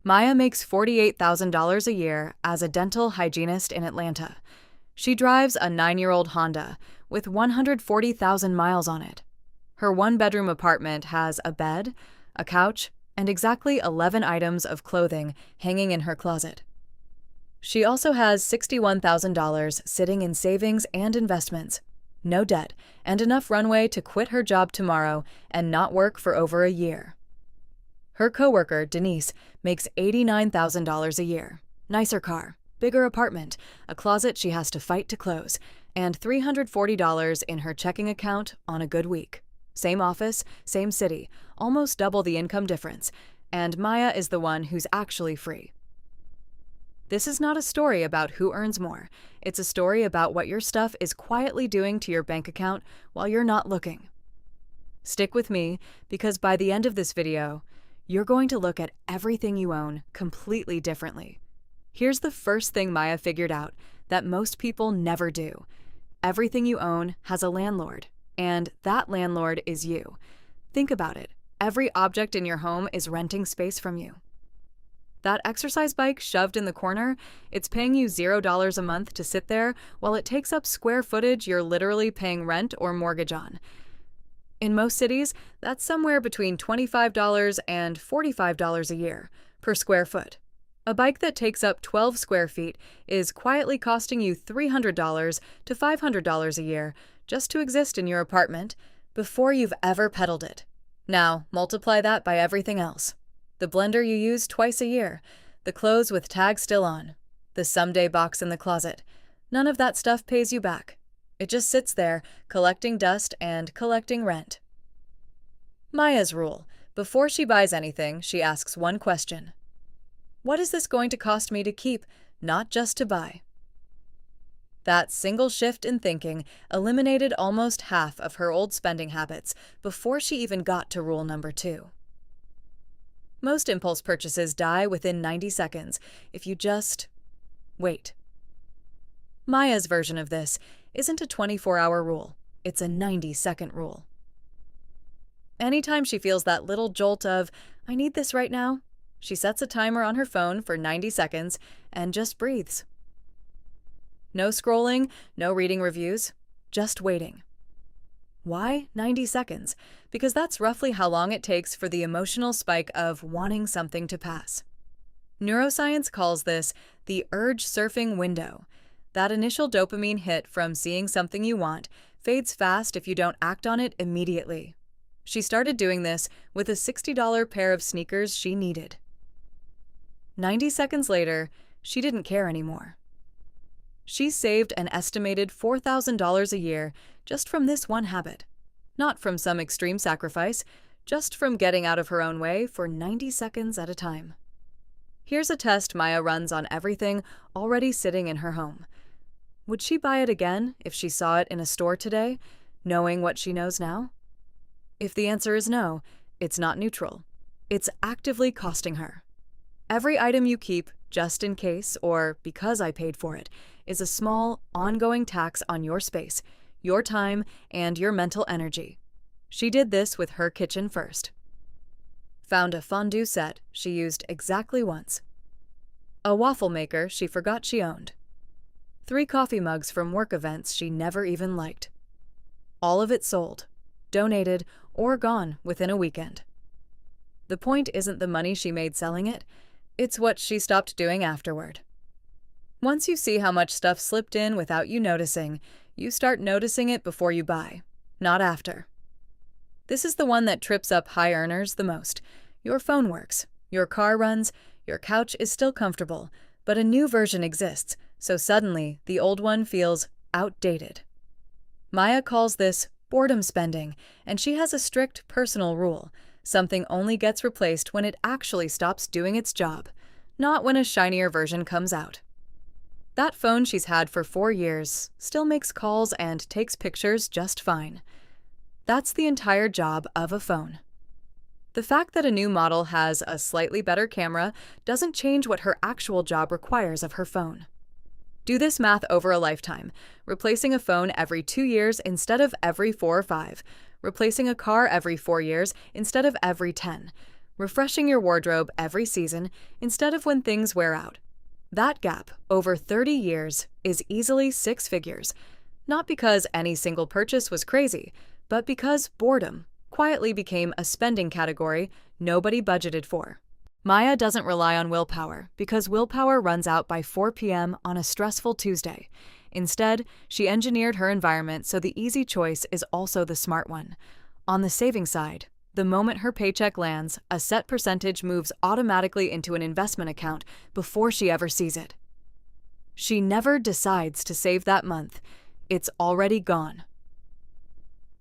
Maya makes $48,000 a year as a dental hygienist in Atlanta. She drives a 9-year-old Honda with 140,000 miles on it. Her one-bedroom apartment has a bed, a couch, and exactly 11 items of clothing hanging in her closet. She also has $61,000 sitting in savings and investments, no debt, and enough runway to quit her job tomorrow and not work for over a year. Her coworker, Denise, makes $89,000 a year. Nicer car, bigger apartment, a closet she has to fight to close, and $340 in her checking account on a good week. Same office, same city, almost double the income difference, and Maya is the one who's actually free. This is not a story about who earns more. It's a story about what your stuff is quietly doing to your bank account while you're not looking. Stick with me, because by the end of this video, you're going to look at everything you own completely differently. Here's the first thing Maya figured out that most people never do. Everything you own has a landlord, and that landlord is you. Think about it. Every object in your home is renting space from you. That exercise bike shoved in the corner, it's paying you $0 a month to sit there while it takes up square footage you're literally paying rent or mortgage on. In most cities, that's somewhere between $25 and $45 a year per square foot. A bike that takes up 12 square feet is quietly costing you $300 to $500 a year just to exist in your apartment before you've ever pedaled it. Now, multiply that by everything else. The blender you use twice a year, the clothes with tags still on, the someday box in the closet. None of that stuff pays you back. It just sits there, collecting dust and collecting rent. Maya's rule: before she buys anything, she asks one question. What is this going to cost me to keep, not just to buy? That single shift in thinking eliminated almost half of her old spending habits before she even got to rule number 2. Most impulse purchases die within 90 seconds if you just wait. Maya's version of this isn't a 24-hour rule, it's a 90-second rule. Anytime she feels that little jolt of, I need this right now, she sets a timer on her phone for 90 seconds and just breathes. No scrolling, no reading reviews, just waiting. Why 90 seconds? Because that's roughly how long it takes for the emotional spike of wanting something to pass. Neuroscience calls this the urge surfing window. That initial dopamine hit from seeing something you want fades fast if you don't act on it immediately. She started doing this with a $60 pair of sneakers she needed. 90 seconds later, she didn't care anymore. She saved an estimated $4,000 a year just from this one habit. Not from some extreme sacrifice, just from getting out of her own way for 90 seconds at a time. Here's a test Maya runs on everything already sitting in her home. Would she buy it again if she saw it in a store today, knowing what she knows now? If the answer is no, it's not neutral. It's actively costing her. Every item you keep, just in case or because I paid for it, is a small, ongoing tax on your space, your time, and your mental energy. She did this with her kitchen first. Found a fondue set she used exactly once. A waffle maker she forgot she owned. 3 coffee mugs from work events she never even liked. All of it sold, donated, or gone within a weekend. The point isn't the money she made selling it, it's what she stopped doing afterward. Once you see how much stuff slipped in without you noticing, you start noticing it before you buy, not after. This is the one that trips up high earners the most. Your phone works, your car runs, your couch is still comfortable, but a new version exists, so suddenly the old one feels outdated. Maya calls this boredom spending, and she has a strict personal rule. Something only gets replaced when it actually stops doing its job, not when a shinier version comes out. That phone she's had for 4 years still makes calls and takes pictures just fine. That's the entire job of a phone. The fact that a new model has a slightly better camera doesn't change what her actual job requires of her phone. Do this math over a lifetime, replacing a phone every 2 years instead of every 4 or 5, replacing a car every 4 years instead of every 10. refreshing your wardrobe every season instead of when things wear out. That gap, over 30 years, is easily 6 figures. Not because any single purchase was crazy, but because boredom quietly became a spending category nobody budgeted for. Maya doesn't rely on willpower because willpower runs out by 4 p.m. on a stressful Tuesday. Instead, she engineered her environment so the easy choice is also the smart one. On the saving side, the moment her paycheck lands, a set percentage moves automatically into an investment account before she ever sees it. She never decides to save that month. It's already gone.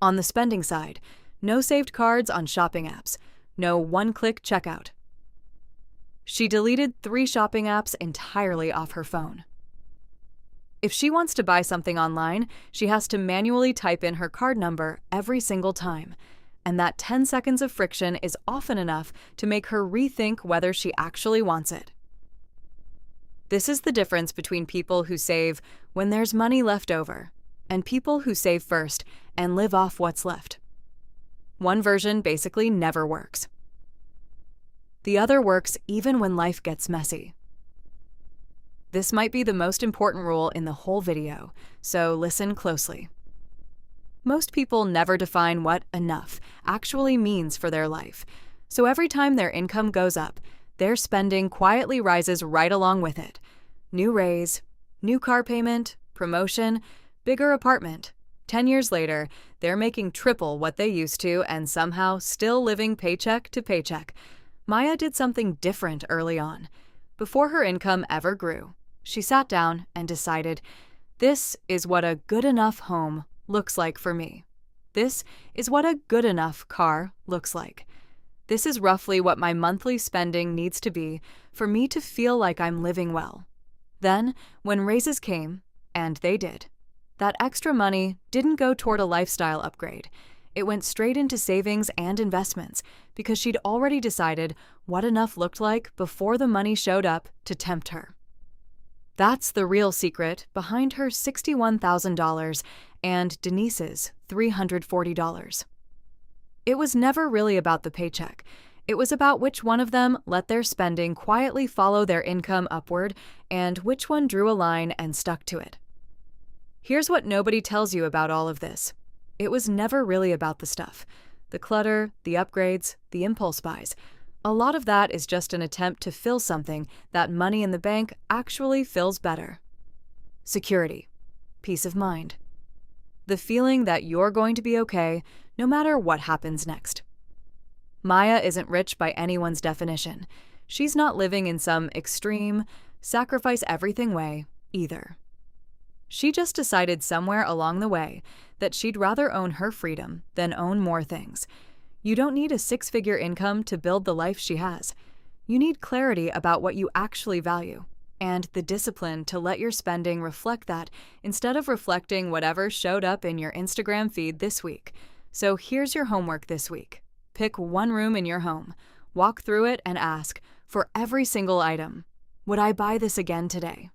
On the spending side, no saved cards on shopping apps, no one-click checkout. She deleted 3 shopping apps entirely off her phone. If she wants to buy something online, she has to manually type in her card number every single time, and that 10 seconds of friction is often enough to make her rethink whether she actually wants it. This is the difference between people who save when there's money left over and people who save first and live off what's left. One version basically never works. The other works even when life gets messy. This might be the most important rule in the whole video, so listen closely. Most people never define what enough actually means for their life, so every time their income goes up, their spending quietly rises right along with it. New raise, new car payment, promotion, bigger apartment. 10 years later, they're making triple what they used to and somehow still living paycheck to paycheck. Maya did something different early on. Before her income ever grew, she sat down and decided, this is what a good enough home looks like for me. This is what a good enough car looks like. This is roughly what my monthly spending needs to be for me to feel like I'm living well. Then, when raises came, and they did, that extra money didn't go toward a lifestyle upgrade. It went straight into savings and investments because she'd already decided what enough looked like before the money showed up to tempt her. That's the real secret behind her $61,000 and Denise's $340. It was never really about the paycheck. It was about which one of them let their spending quietly follow their income upward and which one drew a line and stuck to it. Here's what nobody tells you about all of this. It was never really about the stuff. The clutter, the upgrades, the impulse buys. A lot of that is just an attempt to fill something that money in the bank actually fills better. Security. Peace of mind. The feeling that you're going to be okay no matter what happens next. Maya isn't rich by anyone's definition. She's not living in some extreme, sacrifice everything way either. She just decided somewhere along the way that she'd rather own her freedom than own more things. You don't need a 6-figure income to build the life she has. You need clarity about what you actually value, and the discipline to let your spending reflect that instead of reflecting whatever showed up in your Instagram feed this week. So here's your homework this week. Pick one room in your home, walk through it and ask, for every single item, would I buy this again today?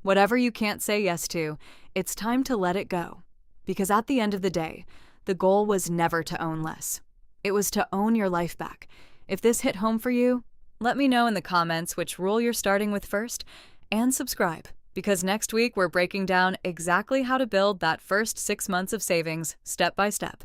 Whatever you can't say yes to, it's time to let it go. Because at the end of the day, the goal was never to own less. It was to own your life back. If this hit home for you, let me know in the comments which rule you're starting with first, and subscribe, because next week we're breaking down exactly how to build that first 6 months of savings step by step.